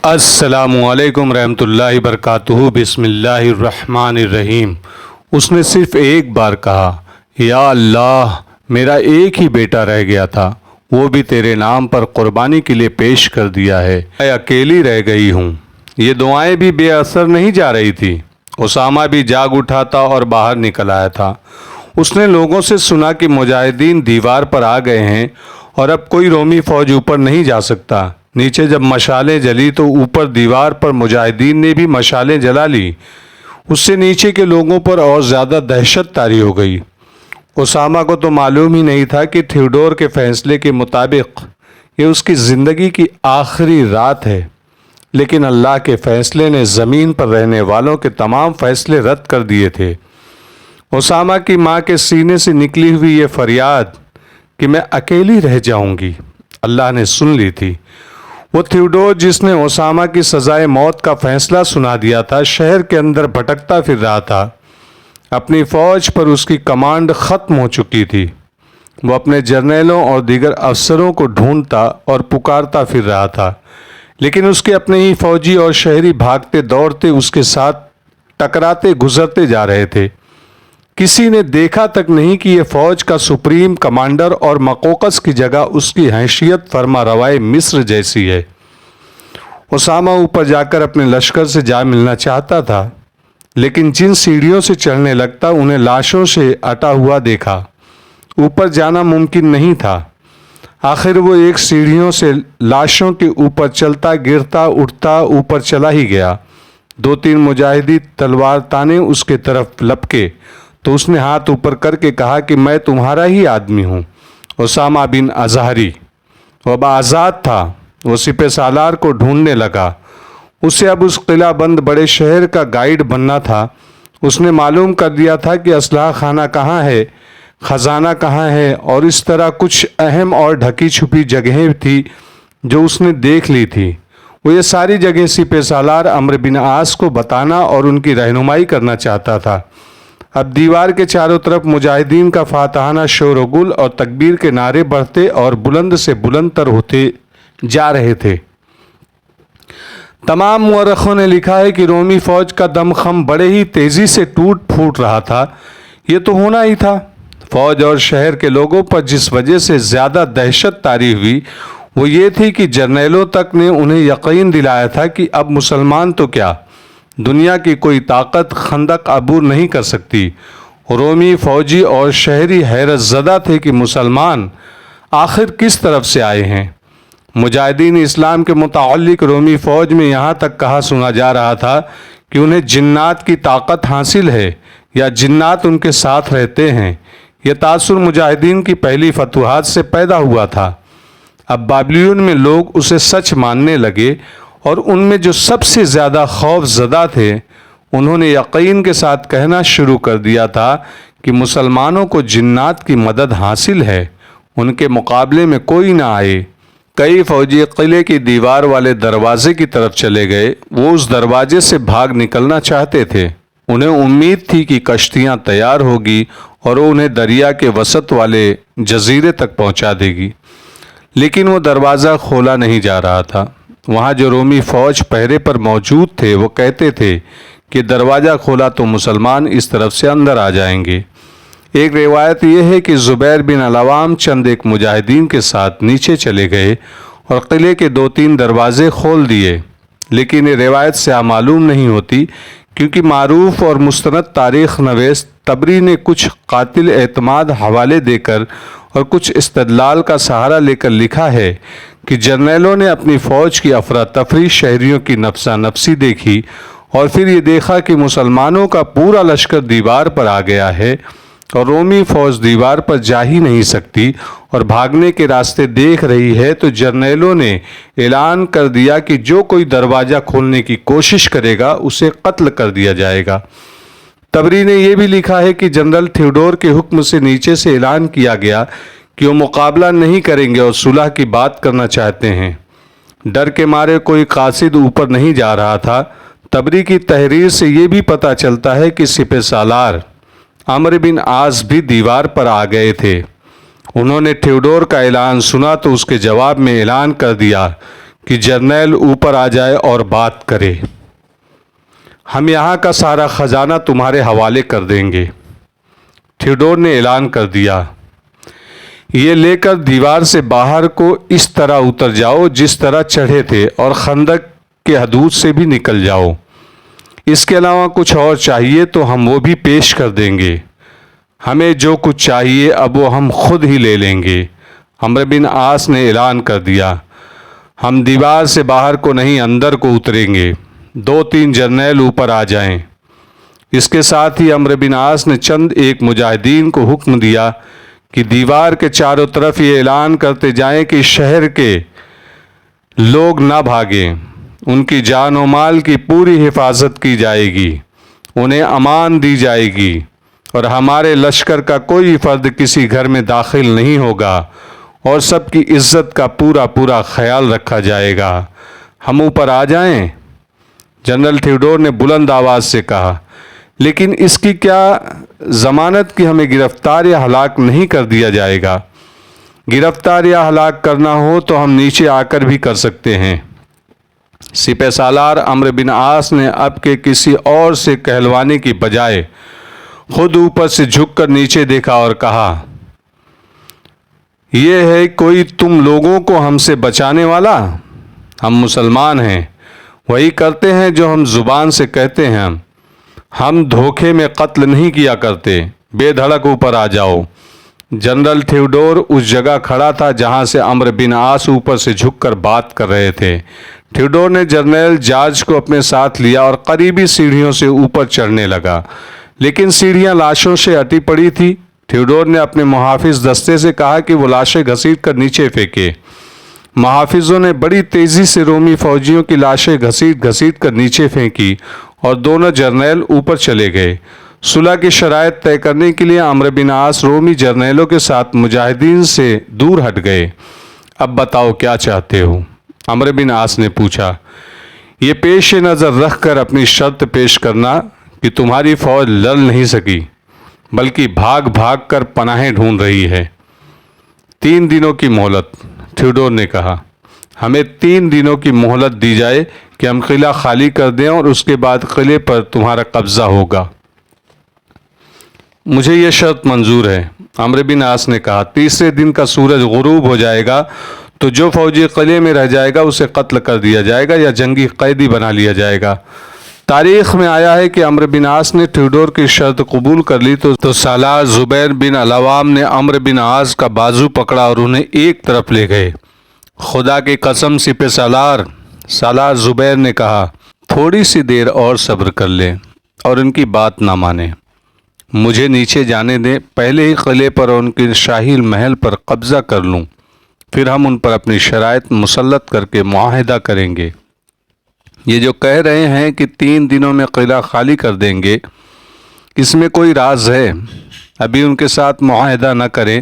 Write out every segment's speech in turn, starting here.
السلام علیکم رحمۃ اللہ وبرکاتہ۔ بسم اللہ الرحمن الرحیم۔ اس نے صرف ایک بار کہا، یا اللہ، میرا ایک ہی بیٹا رہ گیا تھا، وہ بھی تیرے نام پر قربانی کے لیے پیش کر دیا ہے، میں اکیلی رہ گئی ہوں۔ یہ دعائیں بھی بے اثر نہیں جا رہی تھی۔ اسامہ بھی جاگ اٹھا تھا اور باہر نکل آیا تھا۔ اس نے لوگوں سے سنا کہ مجاہدین دیوار پر آ گئے ہیں اور اب کوئی رومی فوج اوپر نہیں جا سکتا۔ نیچے جب مشالیں جلی تو اوپر دیوار پر مجاہدین نے بھی مشالیں جلا لی۔ اس سے نیچے کے لوگوں پر اور زیادہ دہشت طاری ہو گئی۔ اسامہ کو تو معلوم ہی نہیں تھا کہ تھیوڈور کے فیصلے کے مطابق یہ اس کی زندگی کی آخری رات ہے، لیکن اللہ کے فیصلے نے زمین پر رہنے والوں کے تمام فیصلے رد کر دیے تھے۔ اسامہ کی ماں کے سینے سے نکلی ہوئی یہ فریاد کہ میں اکیلی رہ جاؤں گی، اللہ نے سن لی تھی۔ وہ تھیوڈور جس نے اسامہ کی سزائے موت کا فیصلہ سنا دیا تھا، شہر کے اندر بھٹکتا پھر رہا تھا۔ اپنی فوج پر اس کی کمانڈ ختم ہو چکی تھی۔ وہ اپنے جرنیلوں اور دیگر افسروں کو ڈھونڈتا اور پکارتا پھر رہا تھا، لیکن اس کے اپنے ہی فوجی اور شہری بھاگتے دوڑتے اس کے ساتھ ٹکراتے گزرتے جا رہے تھے۔ کسی نے دیکھا تک نہیں کہ یہ فوج کا سپریم کمانڈر اور مقوقس کی جگہ اس کی حیثیت فرما روائے مصر جیسی ہے۔ اسامہ اوپر جا کر اپنے لشکر سے جا ملنا چاہتا تھا، لیکن جن سیڑھیوں سے چڑھنے لگتا انہیں لاشوں سے اٹا ہوا دیکھا۔ اوپر جانا ممکن نہیں تھا۔ آخر وہ ایک سیڑھیوں سے لاشوں کے اوپر چلتا گرتا اٹھتا اوپر چلا ہی گیا۔ 2-3 مجاہدین تلوار تانے اس کے طرف لپکے تو اس نے ہاتھ اوپر کر کے کہا کہ میں تمہارا ہی آدمی ہوں، اسامہ بن ازہری۔ وہ آزاد تھا۔ وہ سپہ سالار کو ڈھونڈنے لگا۔ اسے اب اس قلعہ بند بڑے شہر کا گائیڈ بننا تھا۔ اس نے معلوم کر دیا تھا کہ اسلحہ خانہ کہاں ہے، خزانہ کہاں ہے، اور اس طرح کچھ اہم اور ڈھکی چھپی جگہیں تھی جو اس نے دیکھ لی تھی۔ وہ یہ ساری جگہیں سپہ سالار عمرو بن عاص کو بتانا اور ان کی رہنمائی کرنا چاہتا تھا۔ اب دیوار کے چاروں طرف مجاہدین کا فاتحانہ شور و گل اور تکبیر کے نعرے بڑھتے اور بلند سے بلند تر ہوتے جا رہے تھے۔ تمام مورخوں نے لکھا ہے کہ رومی فوج کا دم خم بڑے ہی تیزی سے ٹوٹ پھوٹ رہا تھا۔ یہ تو ہونا ہی تھا۔ فوج اور شہر کے لوگوں پر جس وجہ سے زیادہ دہشت طاری ہوئی وہ یہ تھی کہ جرنیلوں تک نے انہیں یقین دلایا تھا کہ اب مسلمان تو کیا، دنیا کی کوئی طاقت خندق عبور نہیں کر سکتی۔ رومی فوجی اور شہری حیرت زدہ تھے کہ مسلمان آخر کس طرف سے آئے ہیں۔ مجاہدین اسلام کے متعلق رومی فوج میں یہاں تک کہا سنا جا رہا تھا کہ انہیں جنات کی طاقت حاصل ہے یا جنات ان کے ساتھ رہتے ہیں۔ یہ تاثر مجاہدین کی پہلی فتوحات سے پیدا ہوا تھا۔ اب بابلیون میں لوگ اسے سچ ماننے لگے، اور ان میں جو سب سے زیادہ خوف زدہ تھے انہوں نے یقین کے ساتھ کہنا شروع کر دیا تھا کہ مسلمانوں کو جنات کی مدد حاصل ہے، ان کے مقابلے میں کوئی نہ آئے۔ کئی فوجی قلعے کی دیوار والے دروازے کی طرف چلے گئے۔ وہ اس دروازے سے بھاگ نکلنا چاہتے تھے۔ انہیں امید تھی کہ کشتیاں تیار ہوگی اور وہ انہیں دریا کے وسط والے جزیرے تک پہنچا دے گی، لیکن وہ دروازہ کھولا نہیں جا رہا تھا۔ وہاں جو رومی فوج پہرے پر موجود تھے وہ کہتے تھے کہ دروازہ کھولا تو مسلمان اس طرف سے اندر آ جائیں گے۔ ایک روایت یہ ہے کہ زبیر بن العوام چند ایک مجاہدین کے ساتھ نیچے چلے گئے اور قلعے کے 2-3 دروازے کھول دیے، لیکن یہ روایت سے معلوم نہیں ہوتی، کیونکہ معروف اور مستند تاریخ نویس طبری نے کچھ قاطع اعتماد حوالے دے کر اور کچھ استدلال کا سہارا لے کر لکھا ہے کہ جرنیلوں نے اپنی فوج کی افراتفری شہریوں کی نفسا نفسی دیکھی اور پھر یہ دیکھا کہ مسلمانوں کا پورا لشکر دیوار پر آ گیا ہے اور رومی فوج دیوار پر جا ہی نہیں سکتی اور بھاگنے کے راستے دیکھ رہی ہے، تو جرنیلوں نے اعلان کر دیا کہ جو کوئی دروازہ کھولنے کی کوشش کرے گا اسے قتل کر دیا جائے گا۔ طبری نے یہ بھی لکھا ہے کہ جنرل تھیوڈور کے حکم سے نیچے سے اعلان کیا گیا کہ وہ مقابلہ نہیں کریں گے اور صلح کی بات کرنا چاہتے ہیں۔ ڈر کے مارے کوئی قاصد اوپر نہیں جا رہا تھا۔ طبری کی تحریر سے یہ بھی پتہ چلتا ہے کہ سپہ سالار عمرو بن عاص بھی دیوار پر آ گئے تھے۔ انہوں نے تھیوڈور کا اعلان سنا تو اس کے جواب میں اعلان کر دیا کہ جرنیل اوپر آ جائے اور بات کرے۔ ہم یہاں کا سارا خزانہ تمہارے حوالے کر دیں گے۔ تھیوڈور نے اعلان کر دیا، یہ لے کر دیوار سے باہر کو اس طرح اتر جاؤ جس طرح چڑھے تھے، اور خندق کے حدود سے بھی نکل جاؤ۔ اس کے علاوہ کچھ اور چاہیے تو ہم وہ بھی پیش کر دیں گے۔ ہمیں جو کچھ چاہیے اب وہ ہم خود ہی لے لیں گے۔ عمرو بن عاص نے اعلان کر دیا، ہم دیوار سے باہر کو نہیں اندر کو اتریں گے، 2-3 جرنیل اوپر آ جائیں۔ اس کے ساتھ ہی عمرو بن عاص نے چند ایک مجاہدین کو حکم دیا کہ دیوار کے چاروں طرف یہ اعلان کرتے جائیں کہ شہر کے لوگ نہ بھاگیں، ان کی جان و مال کی پوری حفاظت کی جائے گی، انہیں امان دی جائے گی، اور ہمارے لشکر کا کوئی فرد کسی گھر میں داخل نہیں ہوگا، اور سب کی عزت کا پورا پورا خیال رکھا جائے گا۔ ہم اوپر آ جائیں؟ جنرل تھیوڈور نے بلند آواز سے کہا، لیکن اس کی کیا ضمانت کہ ہمیں گرفتار یا ہلاک نہیں کر دیا جائے گا؟ گرفتار یا ہلاک کرنا ہو تو ہم نیچے آ کر بھی کر سکتے ہیں۔ سپہ سالار عمرو بن عاص نے اب کے کسی اور سے کہلوانے کی بجائے خود اوپر سے جھک کر نیچے دیکھا اور کہا، یہ ہے کوئی تم لوگوں کو ہم سے بچانے والا؟ ہم مسلمان ہیں، وہی کرتے ہیں جو ہم زبان سے کہتے ہیں، ہم دھوکے میں قتل نہیں کیا کرتے، بے دھڑک اوپر آ جاؤ۔ جنرل تھیوڈور اس جگہ کھڑا تھا جہاں سے عمرو بن عاص اوپر سے جھک کر بات کر رہے تھے۔ تھیوڈور نے جنرل جارج کو اپنے ساتھ لیا اور قریبی سیڑھیوں سے اوپر چڑھنے لگا، لیکن سیڑھیاں لاشوں سے اٹی پڑی تھی۔ تھیوڈور نے اپنے محافظ دستے سے کہا کہ وہ لاشیں گھسیٹ کر نیچے پھینکے۔ محافظوں نے بڑی تیزی سے رومی فوجیوں کی لاشیں گھسیٹ کر نیچے پھینکی اور دونوں جرنیل اوپر چلے گئے۔ صلح کی شرائط طے کرنے کے لیے عمرو بن عاص رومی جرنیلوں کے ساتھ مجاہدین سے دور ہٹ گئے۔ اب بتاؤ کیا چاہتے ہو؟ عمرو بن عاص نے پوچھا۔ یہ پیش نظر رکھ کر اپنی شرط پیش کرنا کہ تمہاری فوج لڑ نہیں سکی بلکہ بھاگ بھاگ کر پناہیں ڈھونڈ رہی ہے۔ 3 دنوں کی مہلت، تھیوڈور نے کہا۔ ہمیں 3 دنوں کی مہلت دی جائے کہ ہم قلعہ خالی کر دیں اور اس کے بعد قلعے پر تمہارا قبضہ ہوگا۔ مجھے یہ شرط منظور ہے، عمرو بن عاص نے کہا۔ 3 دن کا سورج غروب ہو جائے گا تو جو فوجی قلعے میں رہ جائے گا اسے قتل کر دیا جائے گا یا جنگی قیدی بنا لیا جائے گا۔ تاریخ میں آیا ہے کہ عمرو بن عاص نے تھیوڈور کی شرط قبول کر لی تو سالار زبیر بن العوام نے عمرو بن عاص کا بازو پکڑا اور انہیں ایک طرف لے گئے۔ خدا کی قسم سپہ سالار زبیر نے کہا، تھوڑی سی دیر اور صبر کر لیں اور ان کی بات نہ مانیں۔ مجھے نیچے جانے دیں، پہلے ہی قلعے پر اور ان کے شاہی محل پر قبضہ کر لوں، پھر ہم ان پر اپنی شرائط مسلط کر کے معاہدہ کریں گے۔ یہ جو کہہ رہے ہیں کہ 3 دنوں میں قلعہ خالی کر دیں گے، اس میں کوئی راز ہے؟ ابھی ان کے ساتھ معاہدہ نہ کریں،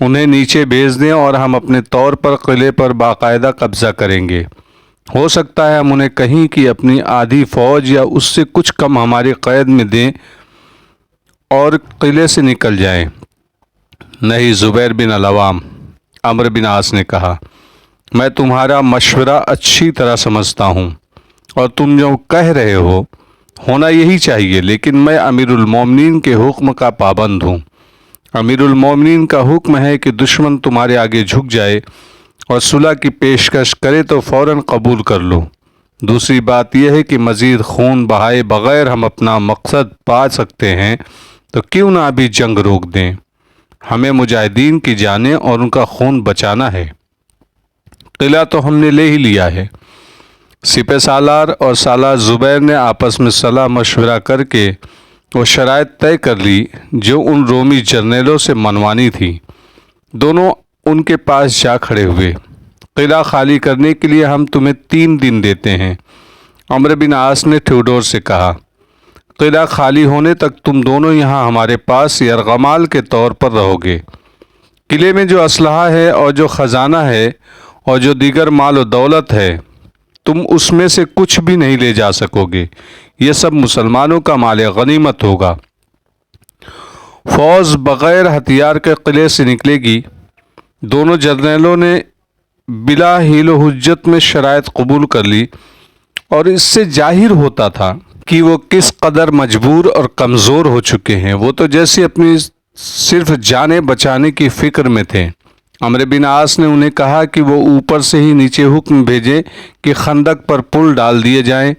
انہیں نیچے بھیج دیں اور ہم اپنے طور پر قلعے پر باقاعدہ قبضہ کریں گے۔ ہو سکتا ہے ہم انہیں کہیں کہ اپنی آدھی فوج یا اس سے کچھ کم ہماری قید میں دیں اور قلعے سے نکل جائیں۔ نہیں زبیر بن العوام، عمرو بن عاص نے کہا، میں تمہارا مشورہ اچھی طرح سمجھتا ہوں اور تم جو کہہ رہے ہو ہونا یہی چاہیے، لیکن میں امیر المومنین کے حکم کا پابند ہوں۔ امیر المومنین کا حکم ہے کہ دشمن تمہارے آگے جھک جائے اور صلح کی پیشکش کرے تو فوراً قبول کر لو۔ دوسری بات یہ ہے کہ مزید خون بہائے بغیر ہم اپنا مقصد پا سکتے ہیں تو کیوں نہ ابھی جنگ روک دیں؟ ہمیں مجاہدین کی جانیں اور ان کا خون بچانا ہے۔ قلعہ تو ہم نے لے ہی لیا ہے۔ سپہ سالار اور سالار زبیر نے آپس میں صلاح مشورہ کر کے وہ شرائط طے کر لی جو ان رومی جرنیلوں سے منوانی تھی۔ دونوں ان کے پاس جا کھڑے ہوئے۔ قلعہ خالی کرنے کے لیے ہم تمہیں 3 دن دیتے ہیں، عمرو بن عاص نے تھیوڈور سے کہا۔ قلعہ خالی ہونے تک تم دونوں یہاں ہمارے پاس یرغمال کے طور پر رہو گے۔ قلعے میں جو اسلحہ ہے اور جو خزانہ ہے اور جو دیگر مال و دولت ہے، تم اس میں سے کچھ بھی نہیں لے جا سکو گے، یہ سب مسلمانوں کا مال غنیمت ہوگا۔ فوج بغیر ہتھیار کے قلعے سے نکلے گی۔ دونوں جرنیلوں نے بلا حیل و حجت میں شرائط قبول کر لی، اور اس سے ظاہر ہوتا تھا کہ وہ کس قدر مجبور اور کمزور ہو چکے ہیں۔ وہ تو جیسے اپنی صرف جانیں بچانے کی فکر میں تھے۔ عمرو بن عاص نے انہیں کہا کہ وہ اوپر سے ہی نیچے حکم بھیجیں کہ خندق پر پل ڈال دیے جائیں۔